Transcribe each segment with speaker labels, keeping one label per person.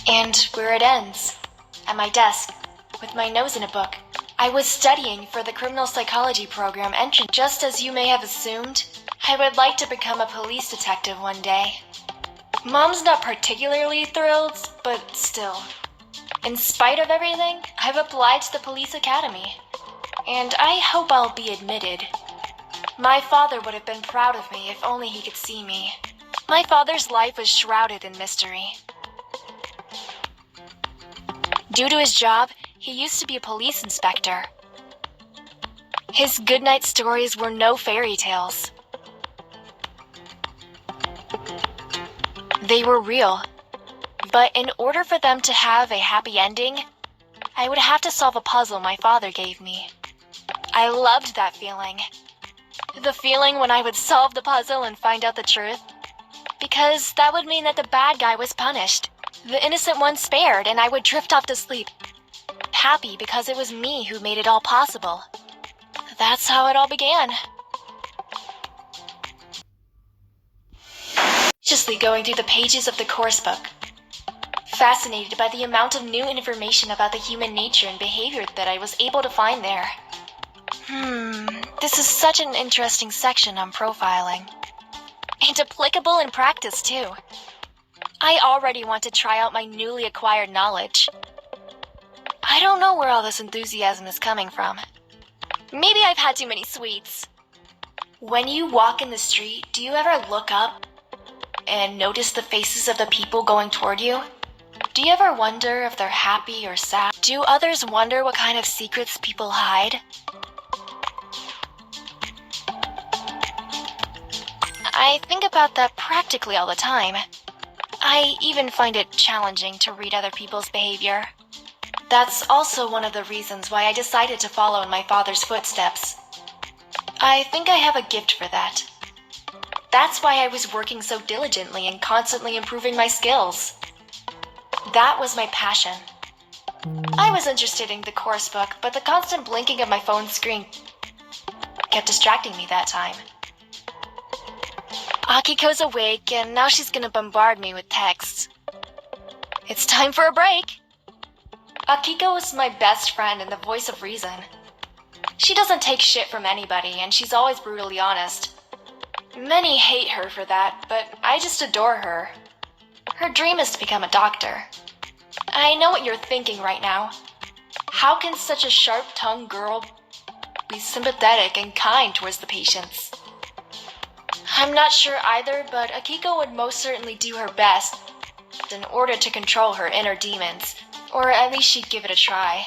Speaker 1: And where it ends, at my desk, with my nose in a book. I was studying for the criminal psychology program entrance. Just as you may have assumed, I would like to become a police detective one day. Mom's not particularly thrilled, but still. In spite of everything, I've applied to the police academy. And I hope I'll be admitted. My father would have been proud of me if only he could see me. My father's life was shrouded in mystery. Due to his job, he used to be a police inspector. His goodnight stories were no fairy tales. They were real. But in order for them to have a happy ending, I would have to solve a puzzle my father gave me. I loved that feeling. The feeling when I would solve the puzzle and find out the truth. Because that would mean that the bad guy was punished, the innocent one spared, and I would drift off to sleep. Happy because it was me who made it all possible. That's how it all began. Anxiously going through the pages of the course book. Fascinated by the amount of new information about the human nature and behavior that I was able to find there. This is such an interesting section on profiling. And applicable in practice, too. I already want to try out my newly acquired knowledge. I don't know where all this enthusiasm is coming from. Maybe I've had too many sweets. When you walk in the street, do you ever look up and notice the faces of the people going toward you? Do you ever wonder if they're happy or sad? Do others wonder what kind of secrets people hide? I think about that practically all the time. I even find it challenging to read other people's behavior. That's also one of the reasons why I decided to follow in my father's footsteps. I think I have a gift for that. That's why I was working so diligently and constantly improving my skills. That was my passion. I was interested in the course book, but the constant blinking of my phone screen kept distracting me that time. Akiko's awake, and now she's gonna bombard me with texts. It's time for a break! Akiko is my best friend and the voice of reason. She doesn't take shit from anybody, and she's always brutally honest. Many hate her for that, but I just adore her. Her dream is to become a doctor. I know what you're thinking right now. How can such a sharp-tongued girl be sympathetic and kind towards the patients? I'm not sure either, but Akiko would most certainly do her best in order to control her inner demons, or at least she'd give it a try.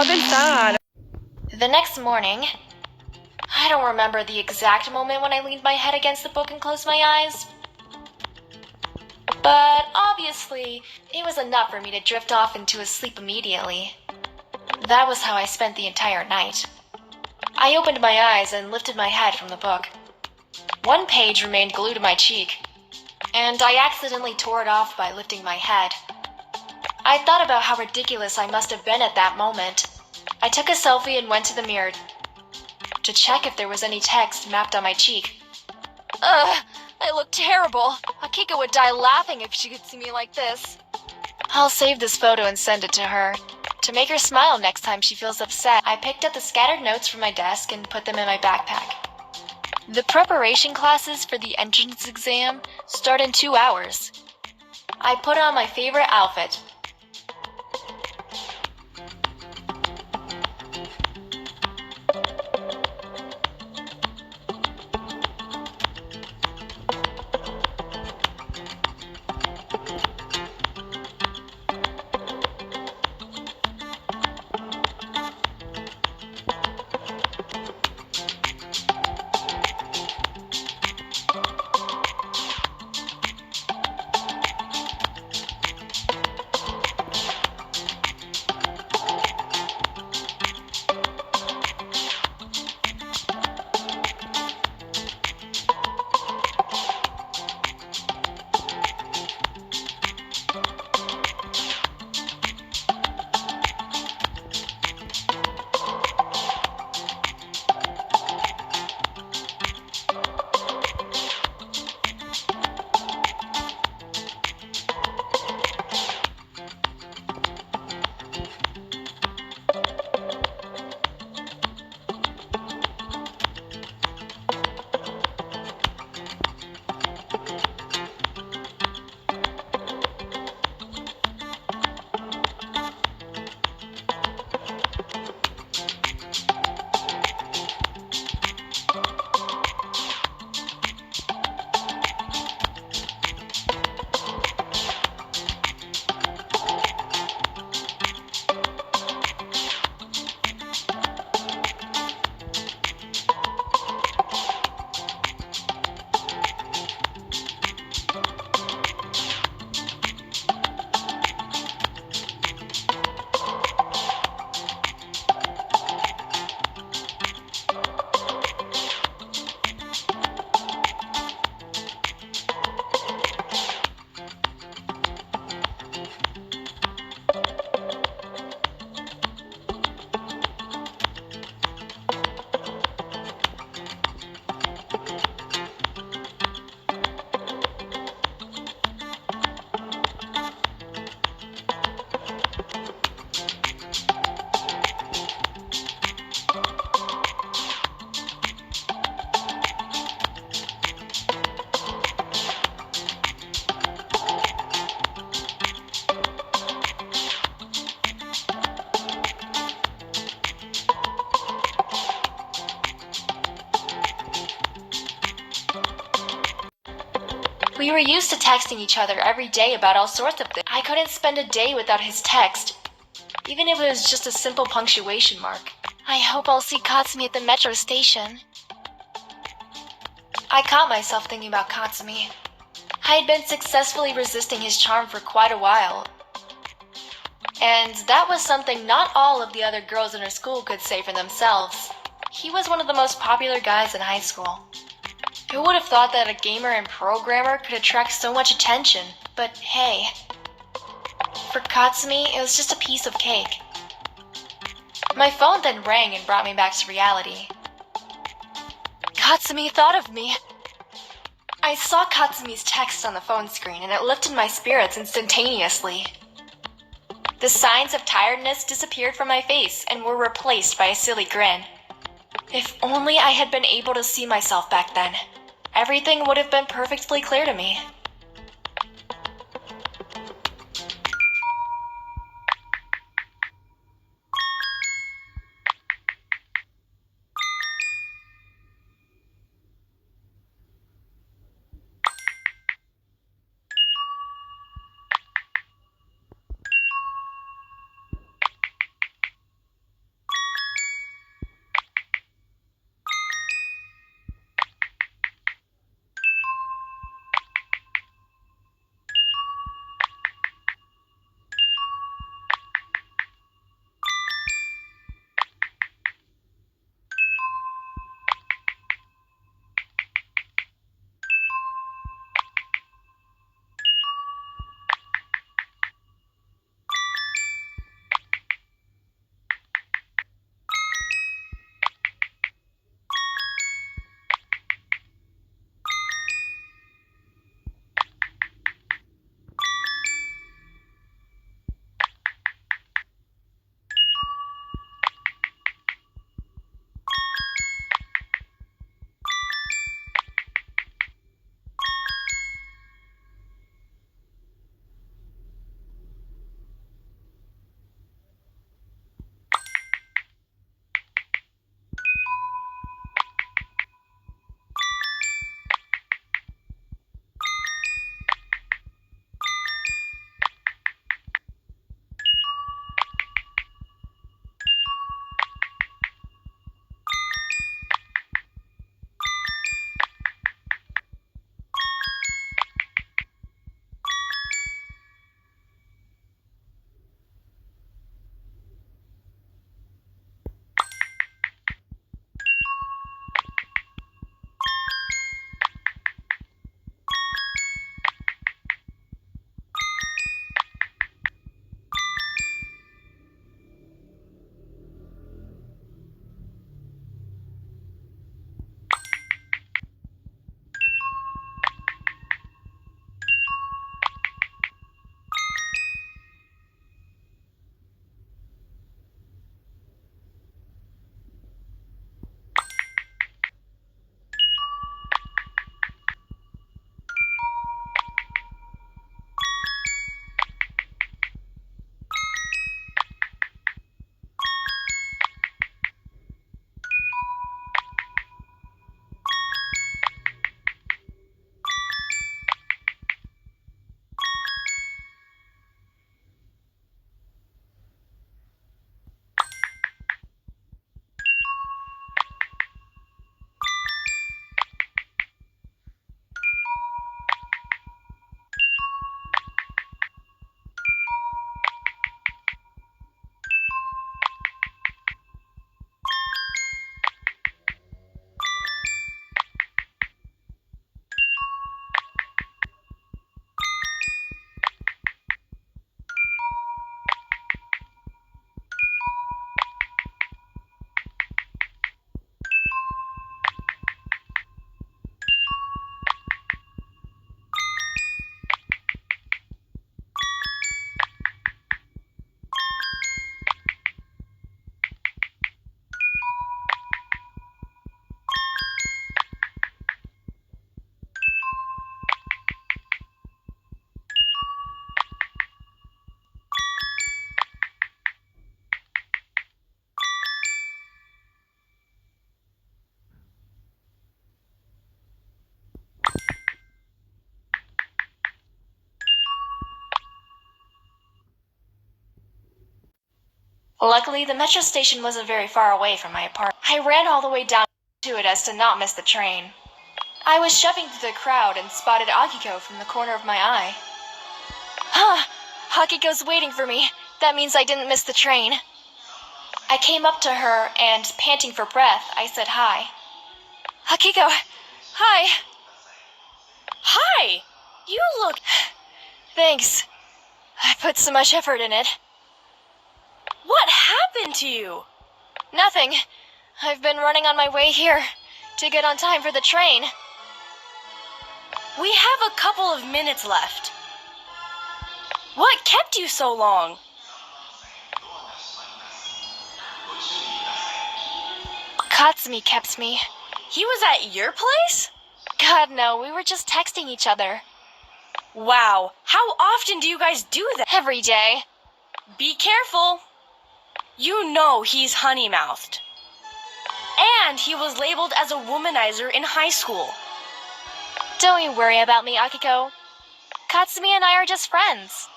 Speaker 2: pensar.
Speaker 1: The next morning, I don't remember the exact moment when I leaned my head against the book and closed my eyes. But obviously, it was enough for me to drift off into a sleep immediately. That was how I spent the entire night. I opened my eyes and lifted my head from the book. One page remained glued to my cheek, and I accidentally tore it off by lifting my head. I thought about how ridiculous I must have been at that moment. I took a selfie and went to the mirror to check if there was any text mapped on my cheek. Ugh, I look terrible. Akiko would die laughing if she could see me like this. I'll save this photo and send it to her. To make her smile next time she feels upset, I picked up the scattered notes from my desk and put them in my backpack. The preparation classes for the entrance exam start in 2 hours. I put on my favorite outfit. We were used to texting each other every day about all sorts of things. I couldn't spend a day without his text, even if it was just a simple punctuation mark. I hope I'll see Katsumi at the metro station. I caught myself thinking about Katsumi. I had been successfully resisting his charm for quite a while. And that was something not all of the other girls in her school could say for themselves. He was one of the most popular guys in high school. Who would have thought that a gamer and programmer could attract so much attention? But hey, for Katsumi, it was just a piece of cake. My phone then rang and brought me back to reality. Katsumi thought of me. I saw Katsumi's text on the phone screen and it lifted my spirits instantaneously. The signs of tiredness disappeared from my face and were replaced by a silly grin. If only I had been able to see myself back then, everything would have been perfectly clear to me. Luckily, the metro station wasn't very far away from my apartment. I ran all the way down to it as to not miss the train. I was shoving through the crowd and spotted Akiko from the corner of my eye. Akiko's waiting for me. That means I didn't miss the train. I came up to her and, panting for breath, I said hi. Akiko, hi.
Speaker 2: Hi! You look...
Speaker 1: Thanks. I put so much effort in it.
Speaker 2: What happened to you?
Speaker 1: Nothing. I've been running on my way here to get on time for the train.
Speaker 2: We have a couple of minutes left. What kept you so long?
Speaker 1: Katsumi kept me.
Speaker 2: He was at your place?
Speaker 1: God, no, we were just texting each other.
Speaker 2: Wow, how often do you guys do that?
Speaker 1: Every day.
Speaker 2: Be careful. You know he's honey-mouthed. And he was labeled as a womanizer in high school.
Speaker 1: Don't you worry about me, Akiko. Katsumi and I are just friends.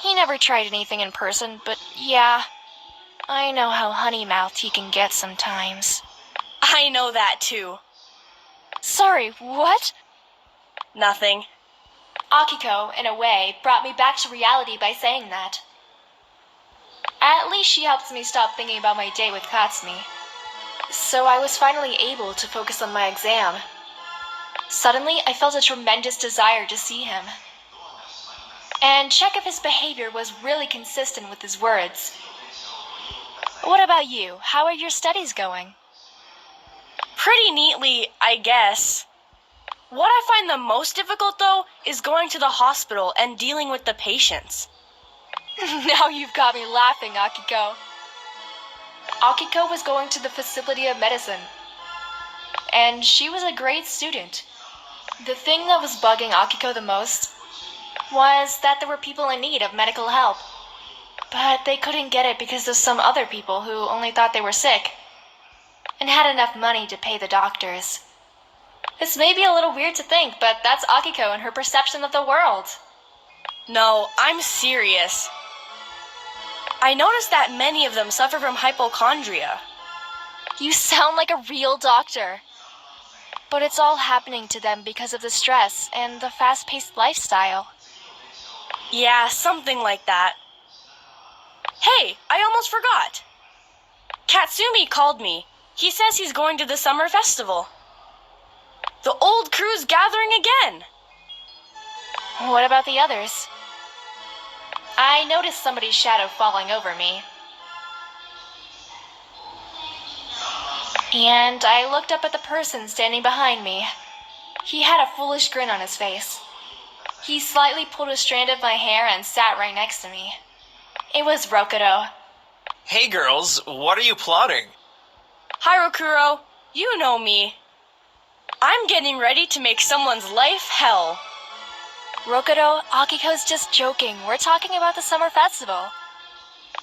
Speaker 1: He never tried anything in person, but yeah, I know how honey-mouthed he can get sometimes.
Speaker 2: I know that too.
Speaker 1: Sorry, what?
Speaker 2: Nothing.
Speaker 1: Akiko, in a way, brought me back to reality by saying that. At least she helps me stop thinking about my date with Katsumi. So I was finally able to focus on my exam. Suddenly, I felt a tremendous desire to see him and check if his behavior was really consistent with his words. What about you? How are your studies going?
Speaker 2: Pretty neatly, I guess. What I find the most difficult, though, is going to the hospital and dealing with the patients.
Speaker 1: Now you've got me laughing, Akiko. Akiko was going to the Facility of Medicine, and she was a great student. The thing that was bugging Akiko the most was that there were people in need of medical help, but they couldn't get it because of some other people who only thought they were sick and had enough money to pay the doctors. This may be a little weird to think, but that's Akiko and her perception of the world.
Speaker 2: No, I'm serious. I noticed that many of them suffer from hypochondria.
Speaker 1: You sound like a real doctor. But it's all happening to them because of the stress and the fast-paced lifestyle.
Speaker 2: Yeah, something like that. Hey, I almost forgot. Katsumi called me. He says he's going to the summer festival. The old crew's gathering again.
Speaker 1: What about the others? I noticed somebody's shadow falling over me. And I looked up at the person standing behind me. He had a foolish grin on his face. He slightly pulled a strand of my hair and sat right next to me. It was Rokuro.
Speaker 3: Hey girls, what are you plotting?
Speaker 2: Hi, Rokuro. You know me. I'm getting ready to make someone's life hell.
Speaker 1: Rokuro, Akiko's just joking. We're talking about the summer festival.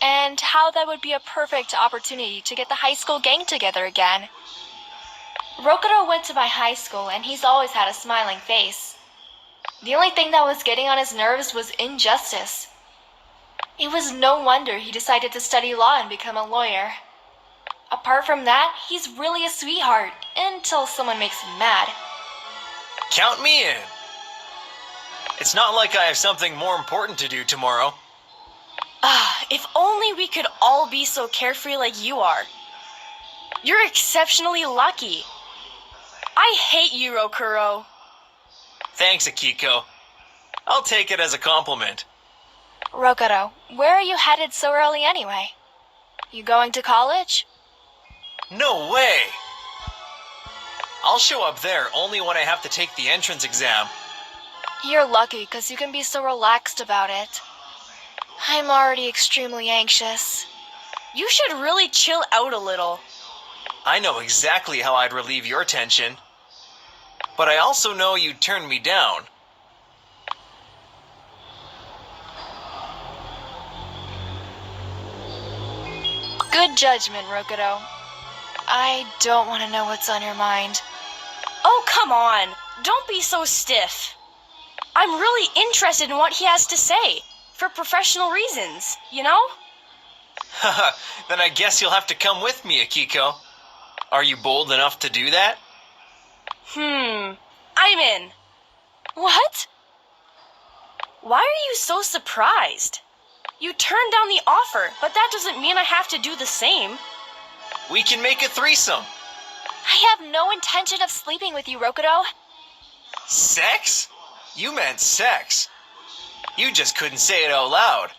Speaker 1: And how that would be a perfect opportunity to get the high school gang together again. Rokuro went to my high school and he's always had a smiling face. The only thing that was getting on his nerves was injustice. It was no wonder he decided to study law and become a lawyer. Apart from that, he's really a sweetheart, until someone makes him mad.
Speaker 3: Count me in. It's not like I have something more important to do tomorrow.
Speaker 2: If only we could all be so carefree like you are. You're exceptionally lucky. I hate you, Rokuro.
Speaker 3: Thanks, Akiko. I'll take it as a compliment.
Speaker 1: Rokuro, where are you headed so early anyway? You going to college?
Speaker 3: No way! I'll show up there only when I have to take the entrance exam.
Speaker 1: You're lucky because you can be so relaxed about it. I'm already extremely anxious.
Speaker 2: You should really chill out a little.
Speaker 3: I know exactly how I'd relieve your tension. But I also know you'd turn me down.
Speaker 1: Good judgment, Rokuro. I don't want to know what's on your mind.
Speaker 2: Oh, come on. Don't be so stiff. I'm really interested in what he has to say, for professional reasons, you know?
Speaker 3: Haha, then I guess you'll have to come with me, Akiko. Are you bold enough to do that?
Speaker 2: I'm in.
Speaker 1: What?
Speaker 2: Why are you so surprised? You turned down the offer, but that doesn't mean I have to do the same.
Speaker 3: We can make a threesome.
Speaker 1: I have no intention of sleeping with you, Rokudo.
Speaker 3: Sex? You meant sex. You just couldn't say it out loud.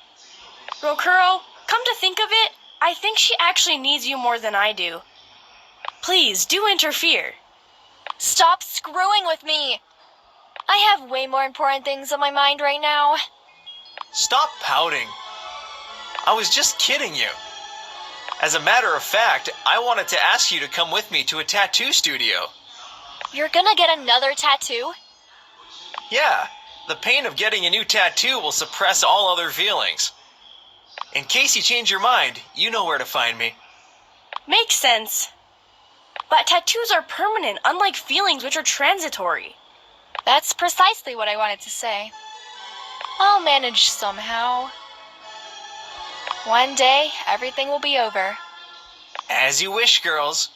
Speaker 2: Rokuro, come to think of it, I think she actually needs you more than I do. Please, do interfere.
Speaker 1: Stop screwing with me. I have way more important things on my mind right now.
Speaker 3: Stop pouting. I was just kidding you. As a matter of fact, I wanted to ask you to come with me to a tattoo studio.
Speaker 1: You're gonna get another tattoo?
Speaker 3: Yeah, the pain of getting a new tattoo will suppress all other feelings. In case you change your mind, you know where to find me.
Speaker 2: Makes sense. But tattoos are permanent, unlike feelings which are transitory.
Speaker 1: That's precisely what I wanted to say. I'll manage somehow. One day, everything will be over.
Speaker 3: As you wish, girls.